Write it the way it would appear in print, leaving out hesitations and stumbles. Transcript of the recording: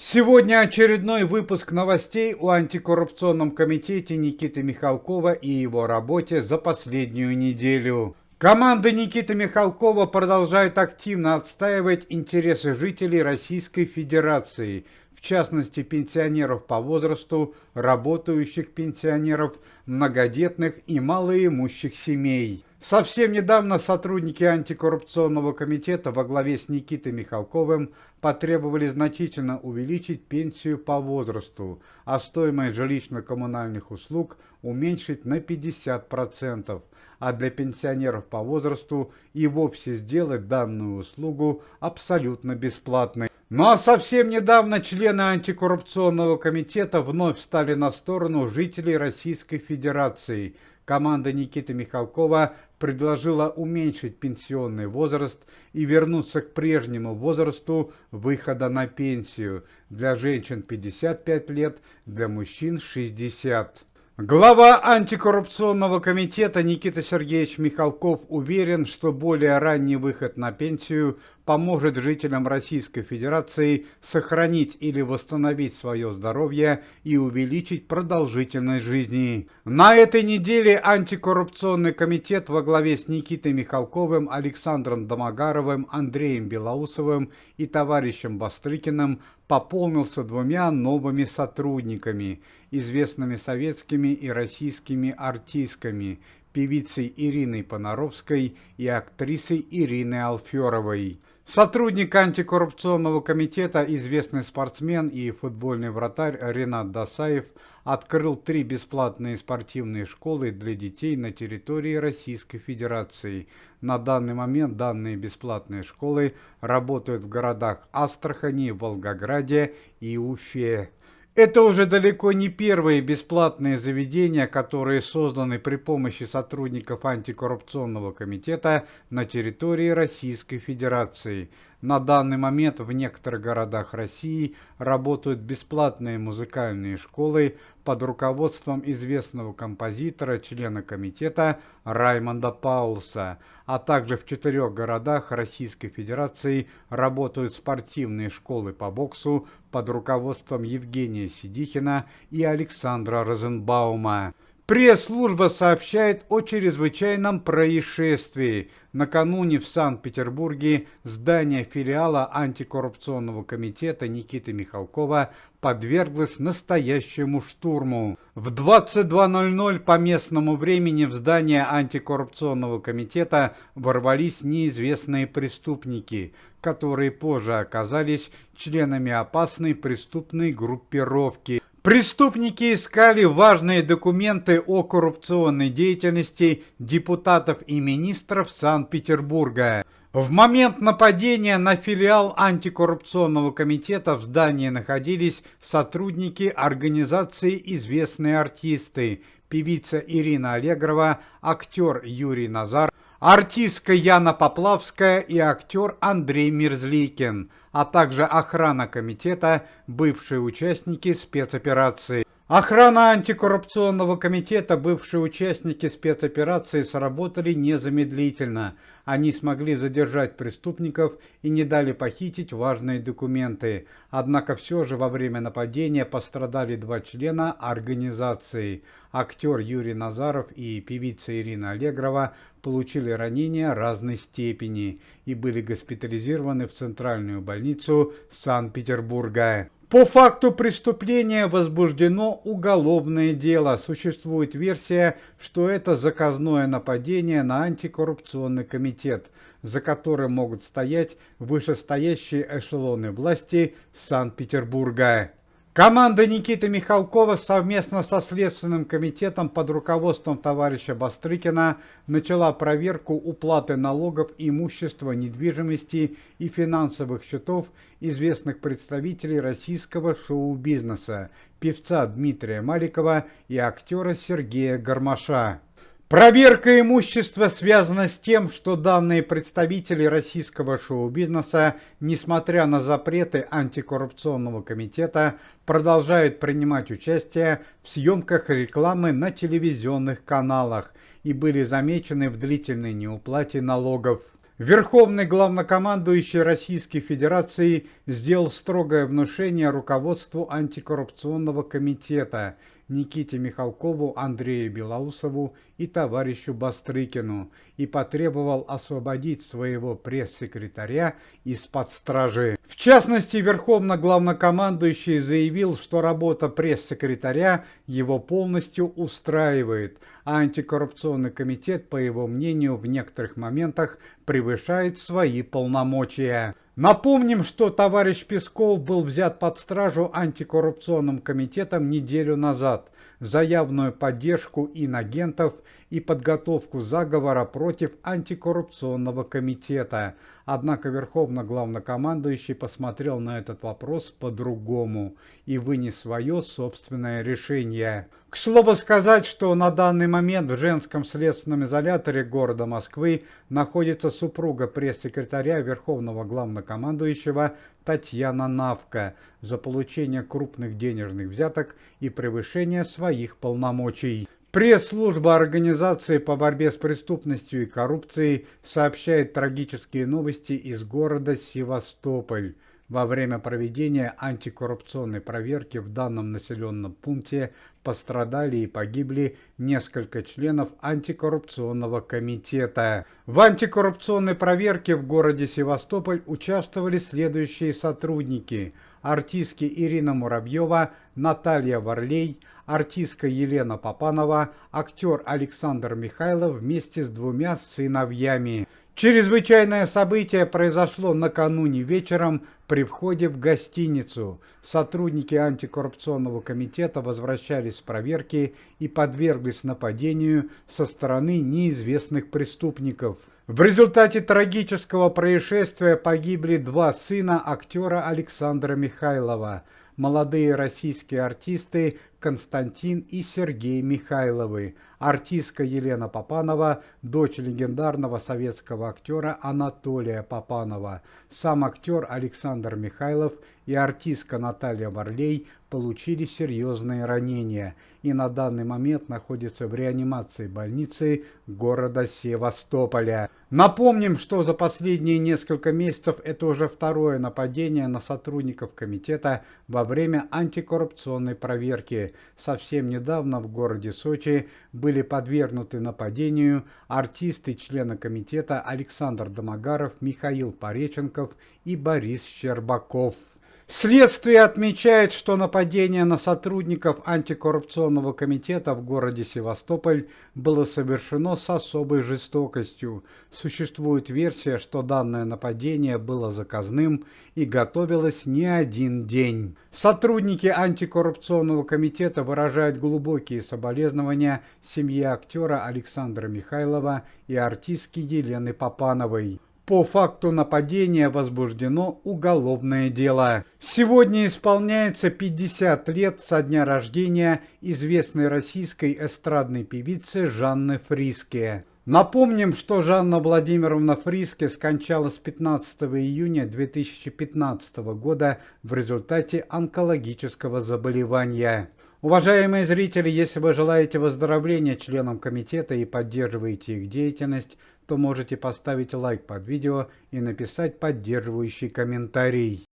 Сегодня очередной выпуск новостей о антикоррупционном комитете Никиты Михалкова и его работе за последнюю неделю. Команда Никиты Михалкова продолжает активно отстаивать интересы жителей Российской Федерации, в частности пенсионеров по возрасту, работающих пенсионеров, многодетных и малоимущих семей. Совсем недавно сотрудники антикоррупционного комитета во главе с Никитой Михалковым потребовали значительно увеличить пенсию по возрасту, а стоимость жилищно-коммунальных услуг уменьшить на 50%, а для пенсионеров по возрасту и вовсе сделать данную услугу абсолютно бесплатной. Ну а совсем недавно члены антикоррупционного комитета вновь встали на сторону жителей Российской Федерации. Команда Никиты Михалкова предложила уменьшить пенсионный возраст и вернуться к прежнему возрасту выхода на пенсию. Для женщин 55 лет, для мужчин 60. Глава антикоррупционного комитета Никита Сергеевич Михалков уверен, что более ранний выход на пенсию поможет жителям Российской Федерации сохранить или восстановить свое здоровье и увеличить продолжительность жизни. На этой неделе антикоррупционный комитет во главе с Никитой Михалковым, Александром Домогаровым, Андреем Белоусовым и товарищем Бастрыкиным пополнился двумя новыми сотрудниками, известными советскими и российскими артистками, певицей Ириной Понаровской и актрисой Ириной Алферовой. Сотрудник антикоррупционного комитета, известный спортсмен и футбольный вратарь Ренат Досаев, открыл 3 бесплатные спортивные школы для детей на территории Российской Федерации. На данный момент данные бесплатные школы работают в городах Астрахани, Волгограде и Уфе. Это уже далеко не первые бесплатные заведения, которые созданы при помощи сотрудников антикоррупционного комитета на территории Российской Федерации. На данный момент в некоторых городах России работают бесплатные музыкальные школы под руководством известного композитора, члена комитета Раймонда Паулса, а также в 4 городах Российской Федерации работают спортивные школы по боксу под руководством Евгения Сидихина и Александра Розенбаума. Пресс-служба сообщает о чрезвычайном происшествии. Накануне в Санкт-Петербурге здание филиала антикоррупционного комитета Никиты Михалкова подверглось настоящему штурму. В 22:00 по местному времени в здание антикоррупционного комитета ворвались неизвестные преступники, которые позже оказались членами опасной преступной группировки. Преступники искали важные документы о коррупционной деятельности депутатов и министров Санкт-Петербурга. В момент нападения на филиал антикоррупционного комитета в здании находились сотрудники организации «Известные артисты», певица Ирина Аллегрова, актер Юрий Назар, артистка Яна Поплавская и актер Андрей Мерзликин, а также охрана комитета, бывшие участники спецоперации. Охрана антикоррупционного комитета, бывшие участники спецоперации, сработали незамедлительно. Они смогли задержать преступников и не дали похитить важные документы. Однако все же во время нападения пострадали 2 члена организации. Актер Юрий Назаров и певица Ирина Аллегрова получили ранения разной степени и были госпитализированы в центральную больницу Санкт-Петербурга. По факту преступления возбуждено уголовное дело. Существует версия, что это заказное нападение на антикоррупционный комитет, за которым могут стоять вышестоящие эшелоны власти Санкт-Петербурга. Команда Никиты Михалкова совместно со Следственным комитетом под руководством товарища Бастрыкина начала проверку уплаты налогов, имущества, недвижимости и финансовых счетов известных представителей российского шоу-бизнеса, певца Дмитрия Маликова и актера Сергея Гармаша. Проверка имущества связана с тем, что данные представители российского шоу-бизнеса, несмотря на запреты антикоррупционного комитета, продолжают принимать участие в съемках рекламы на телевизионных каналах и были замечены в длительной неуплате налогов. Верховный главнокомандующий Российской Федерации сделал строгое внушение руководству антикоррупционного комитета Никите Михалкову, Андрею Белоусову и товарищу Бастрыкину и потребовал освободить своего пресс-секретаря из-под стражи. В частности, Верховный главнокомандующий заявил, что работа пресс-секретаря его полностью устраивает, а антикоррупционный комитет, по его мнению, в некоторых моментах превышает свои полномочия. Напомним, что товарищ Песков был взят под стражу антикоррупционным комитетом неделю назад за явную поддержку инагентов и подготовку заговора против антикоррупционного комитета. Однако Верховный главнокомандующий посмотрел на этот вопрос по-другому и вынес свое собственное решение. К слову сказать, что на данный момент в женском следственном изоляторе города Москвы находится супруга пресс-секретаря Верховного главнокомандующего Татьяна Навка за получение крупных денежных взяток и превышение своих полномочий. Пресс-служба Организации по борьбе с преступностью и коррупцией сообщает трагические новости из города Севастополь. Во время проведения антикоррупционной проверки в данном населенном пункте пострадали и погибли несколько членов антикоррупционного комитета. В антикоррупционной проверке в городе Севастополь участвовали следующие сотрудники: артистки Ирина Муравьева, Наталья Варлей, артистка Елена Папанова, актер Александр Михайлов вместе с двумя сыновьями. Чрезвычайное событие произошло накануне вечером при входе в гостиницу. Сотрудники антикоррупционного комитета возвращались с проверки и подверглись нападению со стороны неизвестных преступников. В результате трагического происшествия погибли два сына актера Александра Михайлова. Молодые российские артисты Константин и Сергей Михайловы, артистка Елена Папанова, дочь легендарного советского актера Анатолия Папанова. Сам актер Александр Михайлов и артистка Наталья Варлей получили серьезные ранения и на данный момент находятся в реанимации больницы города Севастополя. Напомним, что за последние несколько месяцев это уже второе нападение на сотрудников комитета во время антикоррупционной проверки. Совсем недавно в городе Сочи были подвергнуты нападению артисты, члены комитета Александр Домогаров, Михаил Пореченков и Борис Щербаков. Следствие отмечает, что нападение на сотрудников антикоррупционного комитета в городе Севастополь было совершено с особой жестокостью. Существует версия, что данное нападение было заказным и готовилось не один день. Сотрудники антикоррупционного комитета выражают глубокие соболезнования семье актера Александра Михайлова и артистки Елены Папановой. По факту нападения возбуждено уголовное дело. Сегодня исполняется 50 лет со дня рождения известной российской эстрадной певицы Жанны Фриске. Напомним, что Жанна Владимировна Фриске скончалась 15 июня 2015 года в результате онкологического заболевания. Уважаемые зрители, если вы желаете выздоровления членам комитета и поддерживаете их деятельность, то можете поставить лайк под видео и написать поддерживающий комментарий.